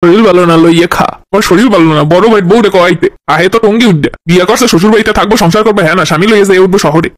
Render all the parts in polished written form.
শরীর ভালো না লইয়ে খা। ওর শরীর ভালো না, বড় ভাই বউরে কয়াইতে আহে তো টঙ্গি উঠবে। বিয়া করছে শ্বশুর বাড়িতে থাকবো, সংসার করবো, হ্যাঁ না স্বামী লইয়ে যাই উঠবো শহরে।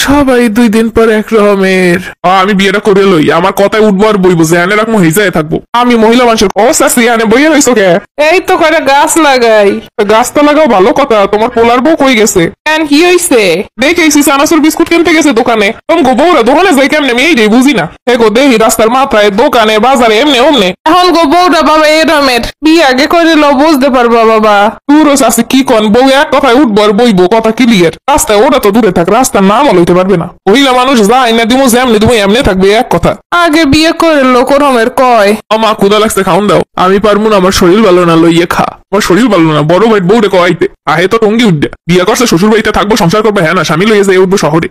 সবাই 2 দিন পর এক রকমের। আমি বিয়েটা করে লই, আমার কথায় উঠবো আর বইবো, জেহানে রাখবো হিজায় থাকবো। আমি মহিলা মানুষের ও চাষি আনে বইয়ে রইছো কে? এই তো কয়টা গাছ লাগাই। গাছ তো লাগাও ভালো কথা, তোমার পোলার বউ কই গেছে? কেন কি হইছে? দেখেছি চানাচুর বিস্কুট কিনতে গেছে দোকানে। তুমি গো বউরা দোকানে যাই কেমনে আমি এইটাই বুঝি না। এ গো দেহি রাস্তার মাথায় দোকানে বাজারে এমনি অমনে। এখন গো বউটা বাবা এরমের বিয়ে আগে করে লো বুঝতে পারবা বাবা। দূরও আছে কি কন, বউ এক কথায় উঠবো আর বইবো, কথা ক্লিয়ার। রাস্তায় ওটা তো দূরে থাক, রাস্তার নাম লইতে পারবে না। মহিলা মানুষ যায় না দিমো যেমনি তুমি এমনি থাকবে এক কথা। আগে বিয়ে করে লোক ওরমের কয় আমা ক্ষুদা লাগছে খাউন দাও। আমি পারবো না, আমার শরীর ভালো না লইয়ে খা। আমার শরীর ভালো না, বড় ভাই বউরে কয়াইতে আহে তো টঙ্গি উঠবে। বিয়া করছে শ্বশুর বাড়িতে থাকবো, সংসার করবো, হ্যাঁ না স্বামী লইয়ে যাই উঠবো শহরে।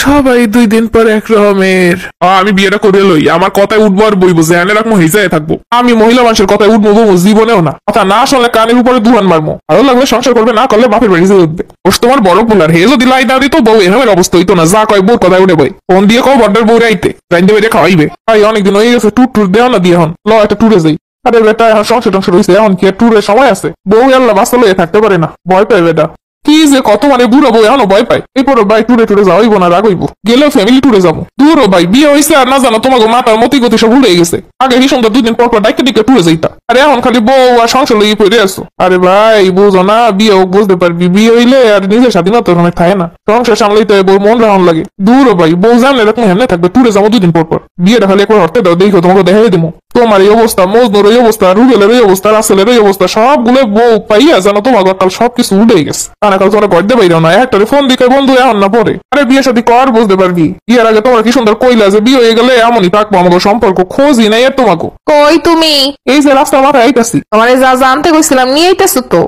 সবাই 2 দিন পর এক রকমের। আমি বিয়েটা করে লই, আমার কথায় উঠবো আর বইবো, জেহানে রাখবো হিজায় থাকবো। আমি মহিলা মানুষের কথায় উঠবো বউ জীবনেও না। কথা না শুনলে কানের উপরে দুহান মারবো। ভালো লাগলে সংসার করবে, না করলে বাপের বাড়ি যেয়ে উঠবে। ওস তোমার বড় পোলার হে যদি লাই না দিত বউ এরমের অবস্থা হইতো না। যা কয় বউর কথায় উঠে বই, ফোন দিয়ে কও বড্ডের বউ রাইতে রাইন্দে বেড়ে খাওয়াইবে। তাই অনেকদিন হয়ে গেছে, ট্যুর দেওয়া না দিয়ে এখন ল একটা ট্যুরে যাই। আরে বেটা এখন সংসার টংসার হয়েছে, এখন কি ট্যুরের সময় আছে? বউ আল্লাহ বাঁচা লইয়া থাকতে পারে না, ভয় পায় বেটা। কি যে কত মানে বুড়ো বউ এখনো ভয় পায়। এরপরও ভাই ট্যুরে যাওয়াইবো না, রাগইবো। গেলেও ফ্যামিলি ট্যুরে যাবো। দূরও ভাই বিয়ে হয়েছে আর না জানো তোমাকে মাথার মতি গতি সব উড়ে গেছে। আগে কি সুন্দর 2 দিন পর পর ডাইকে ডিকে ট্যুরে যাইতা, আরে এখন খালি বউ আর সংসার লইয়ে পড়ে আসো। আরে ভাই বুঝো না, বিয়ে হোক বুঝতে পারবি, বিয়ে হইলে আর নিজের স্বাধীনতা অনেক থাকে না, সংসার সামলাইতে হয়, বউ মন রাহন লাগে। দূরও ভাই বউ জানলে এরকম হেমনে থাকবে। ট্যুরে যাবো 2 দিন পর পর, বিয়েটা খালি একবার হরতে দাও, দেখো তোমাকে দেখাই দেবো। তোমার এই অবস্থা, মজনুর এই অবস্থা, রুবেলের এই অবস্থা, রাসেলের এই অবস্থা, সবগুলো বউ পাইয়া জানো তোমার কাল সবকিছু উঠে গেছে। কারণ কাল তোমরা গড়তে পাইরাও না, একটা ফোন দিকে বন্ধু এখন না পরে। আরে বিয়ে সাথে কর বুঝতে পারবি। বিয়ের আগে তোমার কি সুন্দর কইলা যে বিয়ে হয়ে গেলে এমনই থাকবো, আমাকে সম্পর্ক খোঁজই নাই আর তোমাকে। কই তুমি? এই যে রাস্তার মাথায় আইতাছি। আমারে যা জানতে কইছিলাম নিয়ে আইতেছো তো।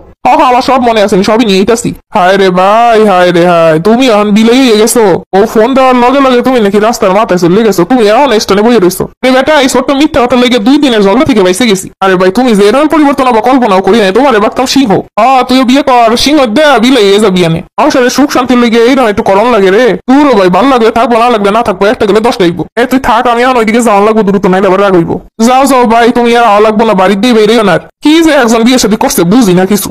আমার সব মনে আছে, সবই নিয়ে আইতাছি। হায় রে ভাই, হায় রে হায়, তুমি এখন বিলে হয়ে গেছো। ও ফোন দেওয়ার লগে লগে তুমি নাকি রাস্তার মাথায় চলে গেছো। তুমি এখন স্টেশনে বসে রইছো। বেটা এই ছোট্ট মিথ্যা কথা লেগে 2 দিনের ঝগড়া থেকে বাইসে গেছি। আরে ভাই তুমি যে এরকম পরিবর্তন আবার কল্পনাও করি নাই। তোমার বাক্তাম সিংহ। তুইও বিয়ে কর, সিংহ দেয়া বিলে এ যা বিয়ানে। সংসারে সুখ শান্তির লেগে এইরকম একটু করণ লাগে রে। তুরো ভাই ভালো লাগলে থাকবো, না লাগলে না থাকবো, একটা গেলে 10টা আইবো। তুই থাক, আমি এখন ওইদিকে যাওয়া লাগবো দ্রুত, নাইলে আবার রাগ হইবো। যাও যাও ভাই, তুমি আর আওয়া লাগবো না, বাড়ির দিয়ে বেরিয়ে না। কি যে একজন বিয়ে সাথে করছে বুঝি না কিছু।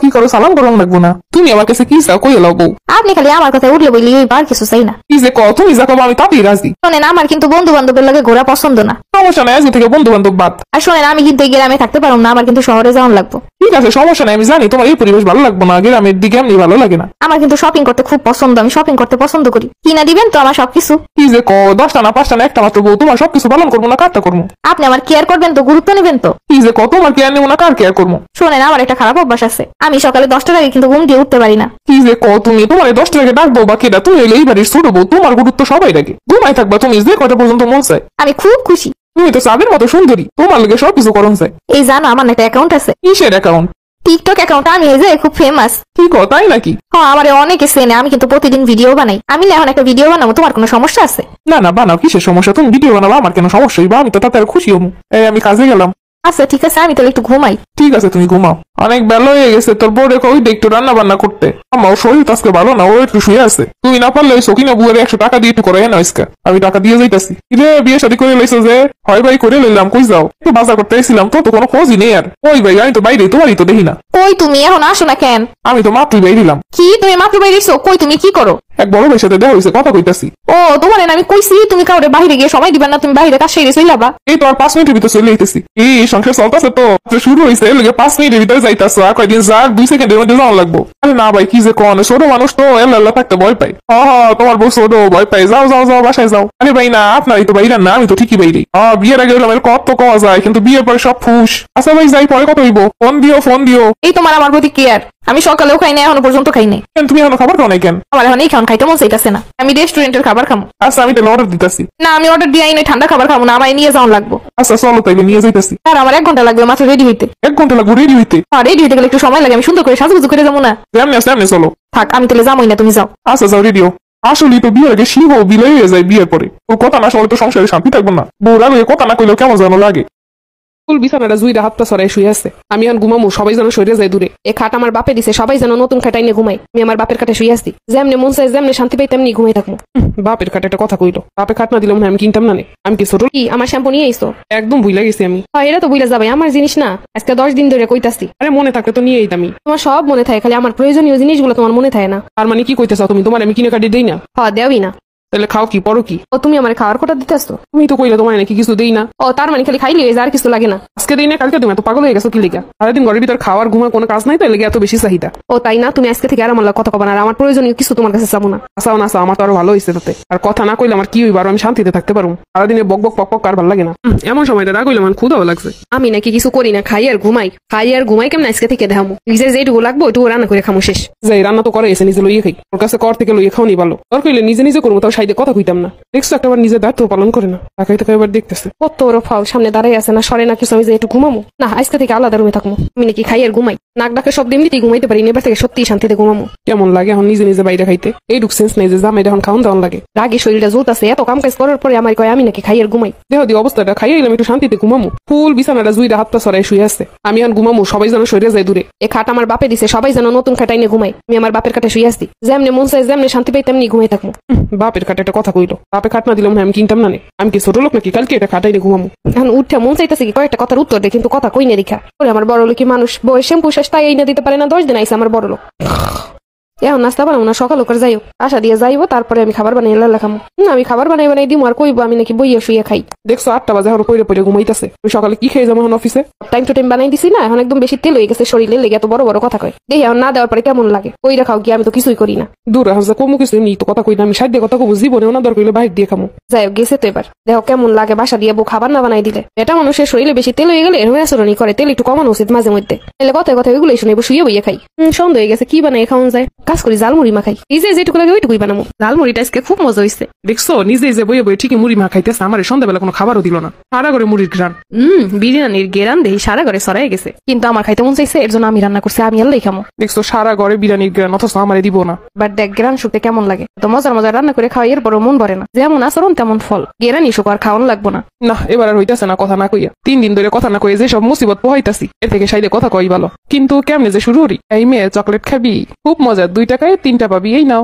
কি করো সালাম করন লাগবো না। তুমি আমার কাছে কি চাও কই এলাও বউ? আপনি খালি আমার কথা উঠলে বলি আর কিছু চাই না। কি যে কও, তুমি যা কও আমি তাতেই রাজি। শোনেন আমার কিন্তু বন্ধু বান্ধবের লাগে ঘোরা পছন্দ না। সমস্যা নাই, আজকে থেকে বন্ধু বান্ধব বাদ। আর শোনেন আমি কিন্তু এই গ্রামে থাকতে পারবো না, আমার কিন্তু শহরে যাওয়ার লাগবো। ঠিক আছে সমস্যা নাই, আমি জানি তোমার এই পরিবেশ ভালো লাগবো না, গ্রামের দিকে এমনি ভালো লাগে না। আমার কিন্তু শপিং করতে খুব পছন্দ, আমি শপিং করতে পছন্দ করি। কিনা দিবেন তো আমার সবকিছু? কি যে কও, 10টা না 5টা না একটা মাত্র বউ, তোমার সবকিছু পালন করবো না কারটা করবো? আপনি আমার কেয়ার করবেন তো, গুরুত্ব নেবেন তো? কি যে কও, তোমার কেয়ার নেবো না কার কেয়ার করবো? শোনেন আমার একটা খারাপ অভ্যাস আছে, আমি সকালে 10টার আগে কিন্তু ঘুম দিয়ে উঠতে পারি না। কি যে কও তুমি, তোমার 10টা আগে ডাকবো বা কেডা? তুমি হইলে এই বাড়ির ছোট বউ, তোমার গুরুত্ব সবাই রাখে। ঘুমাই থাকবা তুমি যে কটা পর্যন্ত মন চায়। আমি খুব খুশি। তুমি তো চাঁদের মতো সুন্দরী, তোমার লাগে সবকিছু করণ চাই। এই জানো আমার একটা অ্যাকাউন্ট আছে। কিসের অ্যাকাউন্ট? TikTok account. আমি এই যে খুব ফেমাস। কি কও, তাই নাকি? হ্যাঁ আমার অনেকে চেনে, আমি কিন্তু প্রতিদিন ভিডিও বানাই। আমি এখন একটা ভিডিও বানাবো, তোমার কোনো সমস্যা আছে? না না বানাও, কিসের সমস্যা? তুমি ভিডিও বানাবো, আমার কেন সমস্যা হইবা? আমি তো তাতে আর খুশি হবো। আমি কাজে গেলাম। আচ্ছা ঠিক আছে, আমি তাহলে একটু ঘুমাই। ঠিক আছে তুমি ঘুমাও, অনেক বেলা হয়ে গেছে। তোর বউরে কই একটু রান্না বান্না করতে। আমার শরীর তো আজকে ভালো না, ও একটু শুয়ে আছে। তুমি না পারলে ওই সকিনা বুয়ারে 100 টাকা দিয়ে একটু করে না আজকে। আমি টাকা দিয়ে যাইতাছি। রে বিয়ে শাদী করে লইছো যে? হয় ভাই করে লইলাম। কই যাও? একটু বাজার করতে এসেছিলাম, তো কোনো খোঁজই নেই আর। ওই ভাই আমি তো বাইরে, তোমারই তো দেখি না। কই তুমি এখন আসো না কেন? আমি তো মাত্রই বাইরিলাম। কি তুমি মাত্র বাইরেছো? কই তুমি কি করো? এক বড় ভাইয়ের সাথে দেখা হয়েছে, কথা কইতাছি। ও তোমার আমি কইছি তুমি কাউরে বাইরে গিয়ে সময় দিবা না, তুমি বাইরে কাজ সেরে চইলাবা। এই তো আর 5 মিনিটের ভিতরে চলে আইতেছি। এই সংসার চলতেছে তো, শুরু হয়েছে, এর 5 মিনিটের ভিতরে যাইতাছো। আর কয়দিন যাক 2 সেকেন্ডের মধ্যে যাওয়া লাগবো। আরে না ভাই কি যে কোন, ছোট মানুষ তো এল্লা থাকতে ভয় পাই। তোমার বউ ছোট, ভয় পাই। যাও যাও যাও বাসায় যাও। আরে ভাই না, আপনারই তো বাইরে না, আমি তো ঠিকই বাইরে। বিয়ের আগে হলাম কত কওয়া যায়, কিন্তু বিয়ের পরে সব ফুস। আচ্ছা ভাই যাই, পরে কত হইব? ফোন দিও। এই তোমার আমার প্রতি কেয়ার। আমি সকালেও খাই না, এখনো পর্যন্ত খাই নাই। কেন তুমি এখনো খাবার খাও নাই কেন? আমার এখন এই খাওয়ান খাইতে মন চাইতেছে না। আমি রেস্টুরেন্টের খাবার খাবো। আচ্ছা আমি তাহলে অর্ডার দিতেছি। না আমি অর্ডার দিয়ে আইনি, ঠান্ডা খাবার খাবো না, আমায় নিয়ে যাওয়া লাগবো। আচ্ছা চলো তাইলে নিয়ে যাইতেছি। আর আমার 1 ঘন্টা লাগবে মাত্র রেডি হইতে। 1 ঘন্টা লাগবে রেডি হইতে? আর রেডি হইতে গেলে একটু সময় লাগে, আমি সুন্দর করে সাজুগুজু করে যাবো না? সামনে চলো। থাক আমি তাহলে যাবোই না, তুমি যাও। আচ্ছা যাও রেডিও। আসলে তো বিয়ের আগে শিব বিলাই হয়ে যায় বিয়ের পরে। ওর কথা না শুনলে তো সংসারে শান্তি থাকবো না। বউরা কথা না কইলেও কেমন যেন লাগে। ফুল বিছানাটা জুইরা হাতটা সরাই শুয়ে আছে। আমি এখন ঘুমামু, সবাই যেন সরে যায় দূরে। এ খাট আমার বাপে দিছে, সবাই যেন নতুন খাটাই নিয়ে ঘুমাই। আমি আমার বাপের খাটে শুয়ে আসছি, যেমনি মন চাই যেমনি শান্তি পাই তেমনি ঘুমাই থাকবো। বাপের খাটে একটা কথা কইলো, বাপে খাট না দিলে মনে হয় আমি কিনতাম না। আমি কি ছোট? কি আমার শ্যাম্পু নিয়ে আইছো? একদম ভুলে গেছি আমি। হ্যাঁ, এটা তো বুঝলা যাবে, আমার জিনিস না। আজকে 10 দিন ধরে কইতাছি। আরে মনে থাকলে তো নিয়েই দামি। তোমার সব মনে থাকে, খালি আমার প্রয়োজনীয় জিনিসগুলো তোমার মনে থাকে না। আর মানে কি কইতেছ তুমি? তোমার আমি কিনে কাটি দেই না? হ্যাঁ, দেওই না। তাহলে খাও কি, পড়ো কি? ও তুমি আমার খাওয়ার কোটা দিতেছো? তুমি তো কইলে তোমার নাকি কিছু দেই না। ও তার মানে খালি খাইলে হয়ে যায়, আর কিছু লাগে না? আজকে দেই না, কালকে তুমি এত পাগল হয়ে গেছো কি লিগা? সারাদিন ঘরের ভিতর খাওয়ার ঘুমার কোনো কাজ নাই, তাই লেগে এত বেশি চাহিদা। ও তাই না? তুমি আজকে থেকে আর আমার লগে কথা কবা না, আর আমার প্রয়োজনীয় কিছু তোমার কাছে চাবো না। আসাও না আমার তো আরো ভালো হয়েছে তাতে। আর কথা না কইলে আমার কি হইবার, আমি শান্তিতে থাকতে পারবো। সারাদিনে বক বক পক পক আর ভালো লাগে না। এমন সময়টা না কইলে আমার ক্ষুধাও লাগছে। আমি নাকি কিছু করি না, খাই আর ঘুমাই কেমন আজকে থেকে দেখামো। নিজের যেটুকু লাগবো ওইটুকু রান্না করে খামো, শেষ। যাই রান্না তো করে এসে নিজে লইয়ে খাই, ওর কাছে কর থেকে লইয়ে খাওয়ানি ভালো। তোর কইলে নিজে নিজে করবো, তাও সাইডে কথা কইতাম না। দেখছো একটাবার নিজের দায়িত্ব পালন করে না, তাকাই তাকাই এবার দেখতেছে। কত ওর ফাও সামনে দাঁড়াই আছে না, সরে না কিছু। আমি যে একটু ঘুমামো না, আজকে থেকে আলাদা রুমে থাকবো। আমি নাকি খাই আর ঘুমাই, নাক ডাকে সব দিন দিতেই ঘুমাইতে পারি। এবার থেকে সত্যি শান্তিতে ঘুমামো। কেমন লাগে এখন নিজে নিজে বাইরে খাইতে? এইটুক সেন্স নেই যে জামাই এখন খাওয়ান দাওয়ান লাগে। রাগে শরীরটা জ্বলতাছে, এত কাম কাজ করার পরে আমার কয় আমি নাকি খাই আর ঘুমাই। দেহ দিয়ে অবস্থাটা খাইয়ে এলাম, একটু শান্তিতে ঘুমামু। ফুল বিছানাটা জুইরা হাতটা সরাই শুয়ে আছে। আমি এখন ঘুমামু, সবাই যেন সরে যায় দূরে। এ খাট আমার বাপে দিছে, সবাই যেন নতুন খাটাই নিয়ে ঘুমাই। আমি আমার বাপের খাটে শুয়ে আসছি, যেমনি মন চাই যেমনি শান্তি পাই তেমনি ঘুমাই থাকবো। বাপের খাটে একটা কথা কইলো, বাপে খাট না দিলে মনে হয় আমি কিনতাম না। আমি কি ছোট লোক নাকি? কালকে এটা খাটাই নিয়ে ঘুমামু। এখন উঠে মন চাইতেছে কি কয়েকটা কথার উত্তর দেয়, কিন্তু কথা কই না দেখা। ওরে আমার বড় লোক মানুষ, বয়স শ্যাম্পু শেষ তাই এই না দিতে পারে না, 10 দিন আইসে আমার বড় লোক। এখন নাস্তা বানাবো না, সকাল করে যাইও, আশা দিয়ে যাইবো, তারপরে আমি খাবার বানাই লেখামো। আমি খাবার বানাই দিব আর কইবো আমি নাকি বইয়ে শুয়ে খাই। দেখছো 8টা বাজে এখন পইরে পইরে ঘুমাইতেছে। তুমি সকালে কি খেয়ে যাবো এখন অফিসে? টাইম টু টাইম বানাই দিছি না, এখন একদম বেশি তেল হয়ে গেছে শরীরে, লেগে এত বড় বড় কথা কয়। দেখি এখন না দেওয়ার পরে কেমন লাগে। ওই রাখাও কি, আমি তো কিছুই করি না। দূর এখন যে কমু কিছু এমনি তো কথা কই না। আমি সাইড দিয়ে কথা কবো, জীবনে ওনা দরকার হইলে বাইরে দিয়ে খামো। যাই হোক, গেছে তো এবার। দেখো কেমন লাগে বাসা দিয়ে বউ খাবার না বানাই দিলে। এটা মানুষের শরীরে বেশি তেল হয়ে গেলে এরকম আচরণই করে। তেল একটু কমানো উচিত মাঝে মধ্যে। এলে কথায় কথায় ওইগুলোই শুনে শুয়ে বইয়ে খাই। সন্দেহ হয়ে গেছে কি বানাই খাওয়া যায়। কাজ করি ঝালমুড়ি মাখাই, এই যে যেটুকু লাগে ওইটুকুই বানাবো। ঝালমুড়িটা আজকে খুব মজা হয়েছে। দেখছো নিজেই যে বইয়ে বইয়ে ঠিকই মুড়ি মা খাইতেছে, আমার সন্ধ্যাবেলা কোনো খাবারও দিল না। সারা করে মুড়ির ঘ্রাণ। বিরিয়ানির গেরান দেহি সারা ঘরে সরাই গেছে, কিন্তু আমার খাইতে মন চাইছে, এর জন্য আমি রান্না করছি। আমি আল্লাহ খামো। দেখছো সারা ঘরে বিরিয়ানির ঘ্রাণ, অথচ আমারে দিব না। বাট দেখ গেরান শুকতে কেমন লাগে। তো মজার মজার রান্না করে খাওয়াই, এরপরও মন ভরে না। যেমন আচরণ তেমন ফল। গেরানি শুক আর খাওয়ানো লাগবো না। না এবার আর হইতাছে না কথা না কইয়া। 3 দিন ধরে কথা না কইয়া যে সব মুসিবত পোহাইতাছি, এর থেকে সাইডে কথা কই ভালো। কিন্তু কেমনে যে শুরু করি? এই মেয়ে চকলেট খাবি? খুব মজা, 2 টাকায় 3টা পাবি, এই নাও।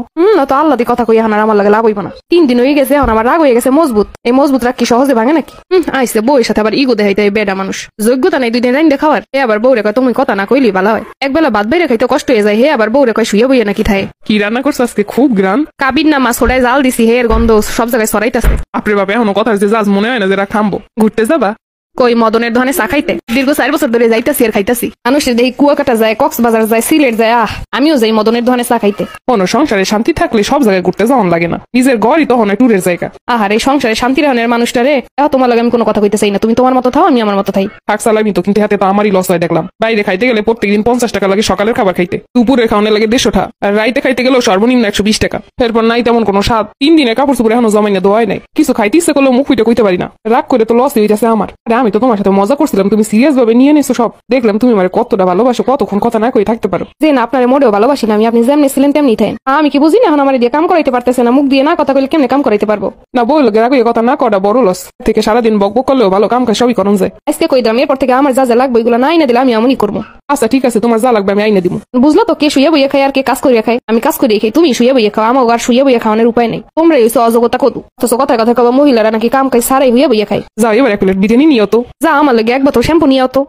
তো আল্লাহ দিয়ে কথা কই এখন আর আমার লাগে লাভ হইব না। 3 দিন হয়ে গেছে, এখন আমার রাগ হয়ে গেছে মজবুত। এই মজবুত রাগ কি সহজে ভাঙে নাকি? আইসে বউয়ের সাথে আবার ইগো দেখাইতে বেডা মানুষ। যোগ্যতা নাই 2 দিন রাইন দেখাওয়ার। হে আবার বউরে কয় তুমি কথা না কইলি ভালো হয়। একবেলা ভাত বাইরে খাইতে কষ্ট হয়ে যায়। হে আবার বউরে কয় শুয়ে বইয়ে নাকি থাকে। কি রান্না করছ আজকে? খুব গ্রান। কাবির না মাছ ওটাই জাল দিছি, হে এর গন্ধ সব জায়গায় ছড়াইতেছে। আপরে বাবা এখনো কথা যে জাজ মনে হয় না যে খামবো। ঘুরতে যাবা? কই মদনের ধনে চা খাইতে দীর্ঘ 4 বছর ধরে যাইতাছি আর খাইতাছি। মানুষের দেখি কুয়াকাটা যায়, কক্সবাজার যায়, সিলেট যায়। আমিও যাই মদনের ধনে চা খাইতে। কোন সংসারে শান্তি থাকলে সব জায়গায় ঘুরতে যাওয়ান লাগে না। নিজের ঘরই তখন ট্যুরের জায়গা। আহার এই সংসারে শান্তি রাহনের মানুষটা রে, তোমার লাগে আমি কোনো কথা কইতে চাই না। তুমি তোমার মতো থাও, আমি আমার মতো থাই। থাক চালাবি তো, কিন্তু হাতে তো আমারই লস হয় দেখলাম। বাইরে খাইতে গেলে প্রত্যেকদিন 50 টাকা লাগে সকালের খাবার খাইতে, দুপুরের খাওয়ানো লাগে 150 টাকা, আর রাইতে খাইতে গেলেও সর্বনিম্ন 120 টাকা। এরপর নাই তেমন কোনো স্বাদ। 3 দিনে কাপড় চোপড় এখনো জমাই না, দোয়াই নাই। কিছু খাইতে ইচ্ছে করলেও মুখ ফুটে কইতে পারি না। রাগ করে তো লস হইতেছে আমার। আরে আমি তো তোমার সাথে মজা করছিলাম, তুমি সিরিয়াস ভাবে নিয়ে নিছো সব। দেখলাম তুমি আমার কতটা ভালোবাসো, কতক্ষণ কথা না কই থাকতে পারো। যে না আপনার মোটেও ভালোবাসি না আমি, আপনি যেমনি ছিলেন তেমনি থাকেন। আমি কি বুঝি না এখন আমার দিয়ে কাম করাইতে পারতেছে না, মুখ দিয়ে না কথা কইলে কেমনে কাম করাইতে পারবো? না বললো রাগে কথা না করা বড় লস থেকে। সারাদিন বক বক করলেও ভালো কাম কাজ সবই করন যায়। আজকে কই দিলাম, এরপর থেকে আমার যা যা লাগবে এগুলো না আইনা দিলে আমি এমনই করবো। আচ্ছা ঠিক আছে, তোমার যা লাগবে আমি আইনা দিব। বুঝলো তো? কে শুয়ে বইয়ে খাই আর কে কাজ করিয়া খাই। আমি কাজ করিয়ে খাই, তুমি শুয়ে বইয়ে খাও। আমার আর শুয়ে বইয়ে খাওয়ানোর উপায় নেই। তোমরা হইছো অযোগ্যতা কত। অথচ কথায় কথা কব মহিলারা নাকি কাম কাজ সারাই হইয়া বইয়ে খাই। যাও এবার 1 প্লেট বিরিয়ানি নিও তো। যা আমার লাগে 1 বোতল শ্যাম্পু নিয়ে তো।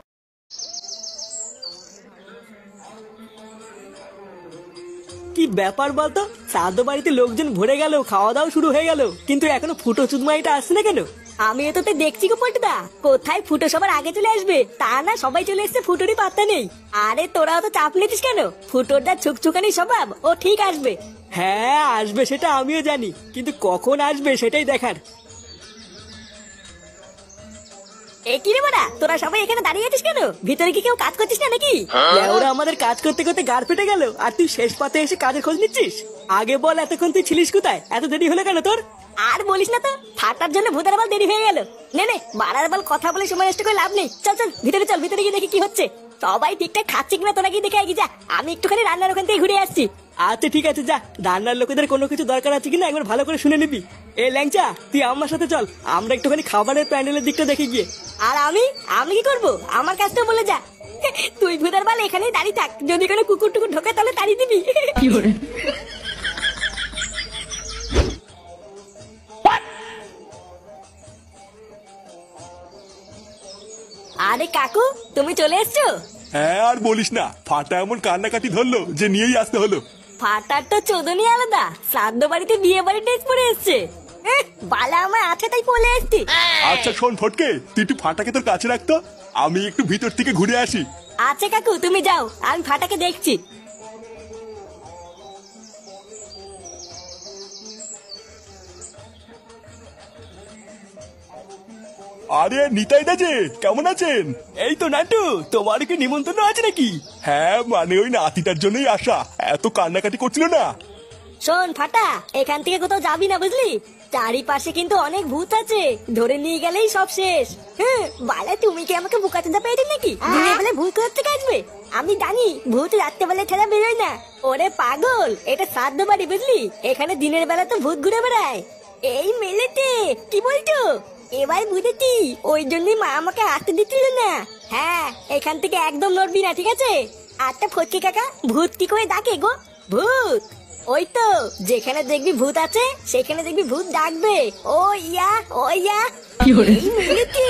কি ব্যাপার বলতো? শ্রাদ্ধ বাড়িতে লোকজন ভরে গেল, খাওয়া দাওয়া শুরু হয়ে গেল, কিন্তু এখনো ফুটো চুদমাইটা আসছে না কেন? আমি তো দেখছি গো পল্টুদা, কোথায় ফুটো সবার আগে চলে আসবে তা না, সবাই চলে এসছে, ফুটোরই পাত্তা নেই। আরে তোরাও তো চাপ নিতিস কেন? ফুটোর দা ছুকছুকানি স্বভাব, ও ঠিক আসবে। হ্যাঁ আসবে, সেটা আমিও জানি, কিন্তু কখন আসবে সেটাই দেখার। কি রে বড়া, তোরা সবাই এখানে দাঁড়িয়ে আছিস কেন? ভিতরে কি কেউ কাজ করছিস না নাকি? ওরা আমাদের কাজ করতে করতে গাড় ফেটে গেল, আর তুই শেষ পাতে এসে কাজের খোঁজ নিচ্ছিস? আগে বল এতক্ষণ তুই ছিলিস কোথায়? এত দেরি হলো কেন তোর? আর বলিস না তো, ফাটার জন্য ভূতের বাল দেরি হয়ে গেল। নে নে, বাড়ার বাল কথা বলে সময় নষ্ট করে লাভ নেই। চল চল ভিতরে চল, ভিতরে গিয়ে দেখি কি হচ্ছে। সবাই ঠিকঠাক খাচ্ছে কিনা তোরা গিয়ে দেখে যা। আমি একটুখানি রান্নার ওখান থেকে ঘুরে আসছি। আচ্ছা ঠিক আছে যা, রান্নার লোকেদের কোনো কিছু দরকার আছে কিনা একবার ভালো করে শুনে নিবি। এ ল্যাংচা, তুই আমার সাথে চল, আমরা একটুখানি খাবারের প্যান্ডেলের দিকটা দেখে গিয়ে। আর আমি কি করব? আমার কাজটা বলে যা। তুই ভূতের বাল এখানেই দাঁড়িয়ে থাক, যদি কোনো কুকুর টুকুর ঢোকে তাহলে তাড়িয়ে দিবি। আরে কাকু, তুমি চলে এসছো? হ্যাঁ, আর বলিস না, ফাটা এমন কান্নাকাটি ধরলো যে নিয়েই আসতে হলো। ফাটার তো চোদনই আলাদা, শ্রাদ্ধ বাড়িতে বিয়ে বাড়ি ড্রেস পরে এসছে। বালা আমার আছে তাই বলে এসছি। আচ্ছা শোন ফটকে, তুই একটু ফাটাকে তোর কাছে রাখতো, আমি একটু ভিতর থেকে ঘুরে আসি। আচ্ছা কাকু, তুমি যাও, আমি ফাটাকে দেখছি। আরে নিতাই দা যে, কেমন আছেন? এই তো নান্টু, তোমার কি নিমন্ত্রণ আছে নাকি? হ্যাঁ মানে ওই নাতিটার জন্যই আসা, এত কান্নাকাটি করছিল না। শোন ফাটা, এখান থেকে কোথাও যাবি না বুঝলি, চারিপাশে কিন্তু অনেক ভূত আছে, ধরে নিয়ে গেলেই সব শেষ। হ্যাঁ বালা, তুমি কি আমাকে বোকাচোদা পেয়েছো নাকি? দিনের বেলা ভূত কোথা থেকে আসবে? আমি জানি ভূত রাত্রেবেলা ঠেলা বেরোয় না। ওরে পাগল, এটা শ্রাদ্ধ বাড়ি বুঝলি, এখানে দিনের বেলা তো ভূত ঘুরে বেড়ায়। এই মেলেতে কি বলছো? এবার বুঝেছি, ওই জন্যই মা আমাকে আসতে দিচ্ছিল না। হ্যাঁ, এখান থেকে একদম নড়বি না, ঠিক আছে? আচ্ছা ফটকে কাকা, ভূত কি করে ডাকে গো? ভূত ওই তো, যেখানে দেখবি ভূত আছে সেখানে দেখবি ভূত ডাকবে। ও ইয়া, ও ইয়া। এই মিলিতি।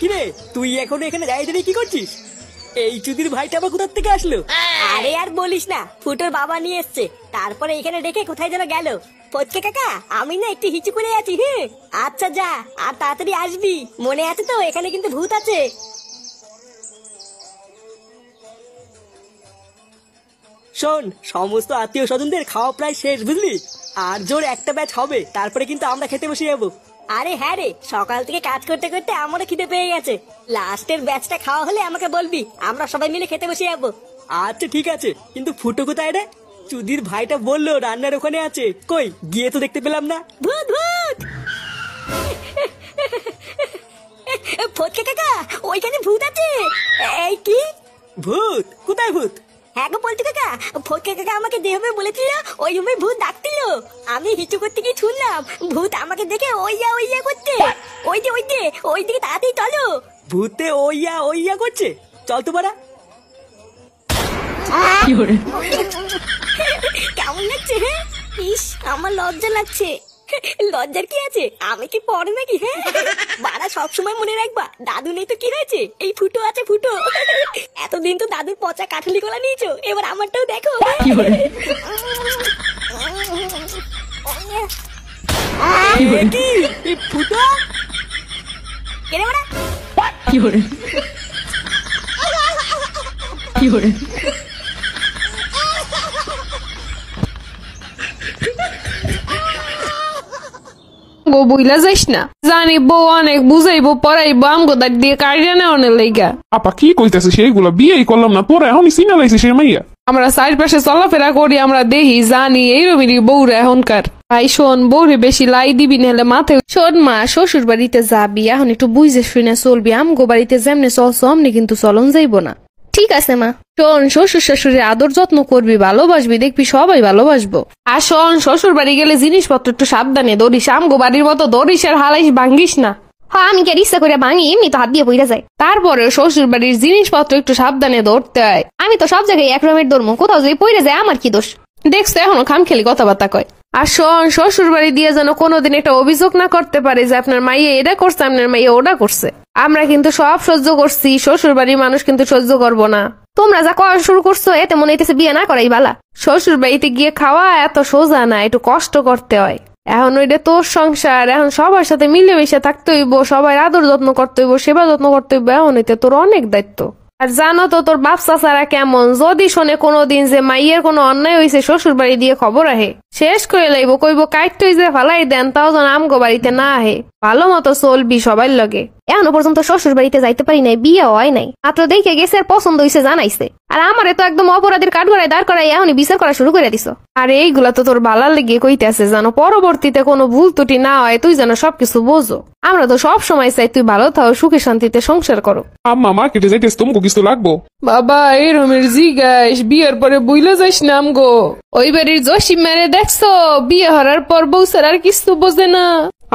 কিরে, তুই এখন এখানে দাঁড়িয়ে দাঁড়িয়ে কি করছিস? এই চুদির ভাইটা আবার কোথার থেকে আসলো? আরে আর বলিস না, ফুটোর বাবা নিয়ে এসছে, তারপরে এখানে রেখে কোথায় যেন গেল। ফটকে কাকা, আমি না একটু হিচু করে আছি। হ্যাঁ আচ্ছা যা, আর তাড়াতাড়ি আসবি, মনে আছে তো এখানে কিন্তু ভূত আছে। শোন, সমস্ত আত্মীয় স্বজনদের খাওয়া প্রায় শেষ বুঝলি, আর জোর একটা ব্যাচ হবে, তারপরে কিন্তু আমরা খেতে বসে যাবো। আরে হ্যাঁ রে, সকাল থেকে কাজ করতে করতে আমারও খিদে পেয়ে গেছে। লাস্টের ব্যাচটা খাওয়া হলে আমাকে বলবি, আমরা সবাই মিলে খেতে বসে যাবো। আচ্ছা ঠিক আছে, কিন্তু ফুটো কোথায় রে? চুদির ভাইটা বললো রান্নার ওখানে আছে, কই গিয়ে তো দেখতে পেলাম না। ভূত ভূত। ফটকে কাকা, ওইখানে ভূত আছে। এই কি ভূত? কোথায় ভূত? হ্যাঁ গো বলতে কাকা, ফটকে কাকা আমাকে যেভাবে বলেছিল ওই রুমে ভূত ডাকছিল। আমি হিচু করতে গিয়ে শুনলাম ভূত আমাকে দেখে ওইয়া করতে। ওই যে ওই দিকে তাড়াতাড়ি চলো। ভূতে ওইয়া করছে, চল তো পারা। কেমন লাগছে? হ্যাঁ ইস, আমার লজ্জা লাগছে। লজ্জার কি আছে, আমি কি পড়ে নাকি? হ্যাঁ বাড়া, সবসময় মনে রাখবা, দাদু নেই তো কি হয়েছে, এই ফুটো আছে ফুটো। এতদিন তো দাদুর পচা কাঠালি গলা নিয়েছো, এবার আমারটাও দেখো। কি এই ফুটো? কেনে বাড়া? বউ বুইলা যাইস না, জানি বউ অনেক বুঝাইবো পড়াইবো আমগো দাঁত দিয়ে কাড়িয়া নেওয়ানের লাইগা। আপা কি কইতেছে সেইগুলো? বিয়েই করলাম না, তোরা এখনই চিনা লাইছে সে মাইয়া। আমরা চারপাশে চলাফেরা করি, আমরা দেখি জানি এইরকমই বউরা এখনকার। ভাই শোন, বউরে বেশি লাই দিবি নাহলে মাথায়। শোন মা, শ্বশুর বাড়িতে যাবি, এখন একটু বুঝে শুনে চলবি। আমগো বাড়িতে যেমনি চলছো অমনি কিন্তু চলন যাইবো না। ঠিক আছে মা। শোন, শ্বশুর শাশুড়ি আদর যত্ন করবি, ভালোবাসবি, দেখবি সবাই ভালোবাসবো। আর শোন, শ্বশুর বাড়ি গেলে জিনিসপত্র একটু সাবধানে ধরিস, আমগো বাড়ির মতো ধরিস আর হালাইস ভাঙ্গিস না। হ্যাঁ আমি কে ইচ্ছা করে ভাঙি, এমনি তো হাত দিয়ে পইরা যায়। তারপরে শ্বশুর বাড়ির জিনিসপত্র একটু সাবধানে ধরতে হয়। আমি তো সব জায়গায় একরকমের ধর্ম, কোথাও যদি পইরা যায় আমার কি দোষ? দেখছো এখনো খামখেলি কথাবার্তা কয়। আর শোন, শ্বশুর বাড়ি দিয়ে যেন কোনোদিন একটা অভিযোগ না করতে পারে যে আপনার মাইয়া এটা করছে, আপনার মাইয়া ওটা করছে। আমরা কিন্তু সব সহ্য করছি, শ্বশুর বাড়ির মানুষ কিন্তু সহ্য করবো না। তোমরা যা করা শুরু করছো এতে মনে হইতেছে বিয়ে না করাই বালা। শ্বশুর বাড়িতে গিয়ে খাওয়া এত সোজা না, একটু কষ্ট করতে হয়। এখন ওইটা তোর সংসার, এখন সবার সাথে মিলেমিশে থাকতে হইব, সবাই আদর যত্ন করতে হইব, সেবা যত্ন করতে হইব, এখন এতে তোর অনেক দায়িত্ব। আর জানো তো তোর বাপ চাচারা কেমন, যদি শোনে কোনোদিন যে মাইয়ের কোনো অন্যায় হয়েছে শ্বশুর বাড়ি দিয়ে খবর আহে, শেষ করে লাইব, কইব কাইট যে ফালাই দেন, তাও যেন আমগো বাড়িতে না আহে। ভালো মতো চলবি সবার লগে। এখনো পর্যন্ত শ্বশুর বাড়িতে যাইতে পারি নাই, বিয়ে হয় নাই, মাত্র দেখে গেছে আর পছন্দ হইছে জানাইছে। আর আমারে তো একদম অপরাধীর কাঠগড়ায় দাঁড় করাই এখনই বিচার করা শুরু করে দিছ। আর এইগুলা তো তোর বালার লেগে কইতেছে জানো, পরবর্তীতে কোনো ভুল ত্রুটি না হয় তুই যেন সবকিছু বোঝো। আমরা তো সব সময় চাই তুই ভালো থাও, সুখে শান্তিতে সংসার করো। আম্মা মার্কেটে যাইতেছ, তোমাকে কিছু লাগবো? বাবা এরমের জিগাইস, বিয়ের পরে বুইলা যাইস নাম গো। ওই বাড়ির জসিম মেরে দেখছো, বিয়ে হওয়ার পর বউ ছাড়া আর কিছু বোঝে না।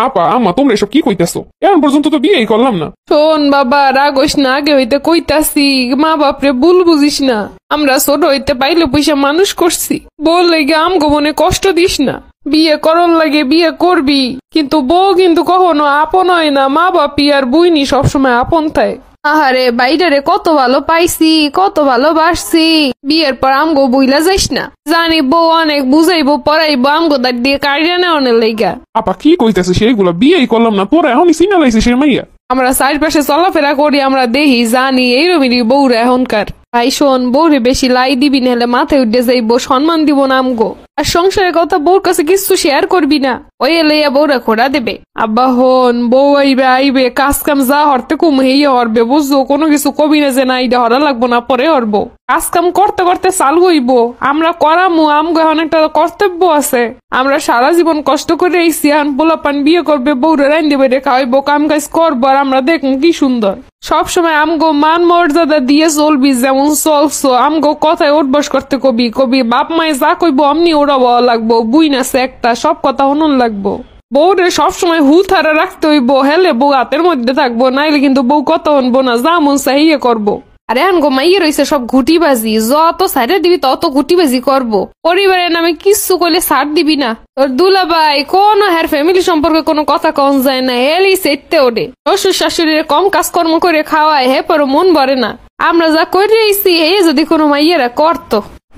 আপা আম্মা তোমরা এসব কি কইতেছো? এখন পর্যন্ত তো বিয়েই করলাম না। শোন বাবা, রাগস না, আগে হইতে কইতাছি, মা বাপরে ভুল বুঝিস না। আমরা ছোট হইতে পাইলে পয়সা মানুষ করছি, বল লেগে আমগো মনে কষ্ট দিস না। বিয়ে করন লাগে বিয়ে করবি, কিন্তু বউ কিন্তু কখনো আপন হয় না। মা বাপি আর বুইনি সবসময় আপন থাকে। আহারে বাইরে কত ভালো পাইছি, কত ভালোবাসছি, বিয়ের পর আমগো বুইলা যাইস না। জানি বউ অনেক বুঝাইবো পড়াইবো, আমগো দাঁড় দিয়ে কাড়িয়ে নেওয়ানের লাইগা। আপা কি কইতেছে? সেইগুলা বিয়েই করলাম না, তোরা এখনই সিনা লাইছে সে মাইয়া। আমরা চারপাশে চলাফেরা করি, আমরা দেখি জানি এইরকমই বউরা এখনকার। ভাই শোন, বউরে বেশি লাই দিবি না, হলে মাথায় উঠে যাইবো, সম্মান দিব না আমগো। আর সংসারের কথা বউর কাছে কিছু শেয়ার করবি না, ওই এলাইয়া বউরা খোড়া দেবে। আব্বা হন, বউ আইবে কাজ কাম যা হরতে কুম হেইয়া হরবে, বুঝছো? কোনো কিছু কবি না যে না এটা হরা লাগবো না, পরে হরবো। কাজ কাম করতে করতে চাল হইব, আমরা করামু, আমগো এখন একটা কর্তব্য আছে। আমরা সারা জীবন কষ্ট করে আইসি, এখন পোলাপান বিয়ে করবে, বউরে রাইন দেবে, খাওয়াইবো, কাম কাজ করবো, আর আমরা দেখুন কি সুন্দর। সবসময় আমগো মান মর্যাদা দিয়ে চলবি, যেমন চলছো। আমগো কথায় উঠবস করতে কবি বাপ মায়ে যা কইবো অমনি ওড়াবো লাগবো, বুই নাছে একটা, সব কথা হনুন লাগবো। বউরে সবসময় হুথারা রাখতে হইব, হেলে বউ হাতের মধ্যে থাকবো, নাইলে কিন্তু বউ কথা হনবো না, যা মন চাহিয়ে করবো। আরে আনগো মাইয়ে রয়েছে সব ঘুটিবাজি, যত সাইডে দিবি তত ঘুটিবাজি করবো। পরিবারের নামে কিছু করলে ছাড় দিবি না। তোর দুলাভাই কোন হ্যার ফ্যামিলি সম্পর্কে কোনো কথা কন যায় না, হেলি সেটতে ওঠে। শ্বশুর শাশুড়ির কম কাজকর্ম করে খাওয়ায়, হে পর মন ভরে না। আমরা যা করে আইছি, হে যদি কোনো মাইয়েরা করতো।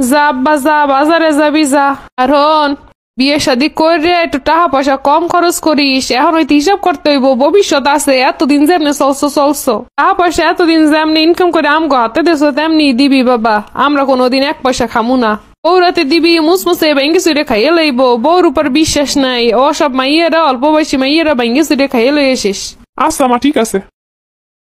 যা আব্বা যা, বাজারে যাবি যা। আর হন, বিয়ে শাদী করে একটু টাকা পয়সা কম খরচ করিস, এখন হয়তো হিসাব করতে হইব, ভবিষ্যৎ আছে। এতদিন যেমনি চলছো টাকা পয়সা এতদিন যেমনি ইনকাম করে আমগো হাতে দেছো তেমনি দিবি বাবা। আমরা কোনোদিন এক পয়সা খামু না। বউরাতে দিবি মুসমুসে ভেঙ্গে চুরে খাইয়ে লইব, বউর উপর বিশ্বাস নাই। ও সব মাইয়েরা, অল্প বয়সী মাইয়েরা ভেঙ্গে চুরে খাইয়ে লই এসিস। আচ্ছা মা ঠিক আছে।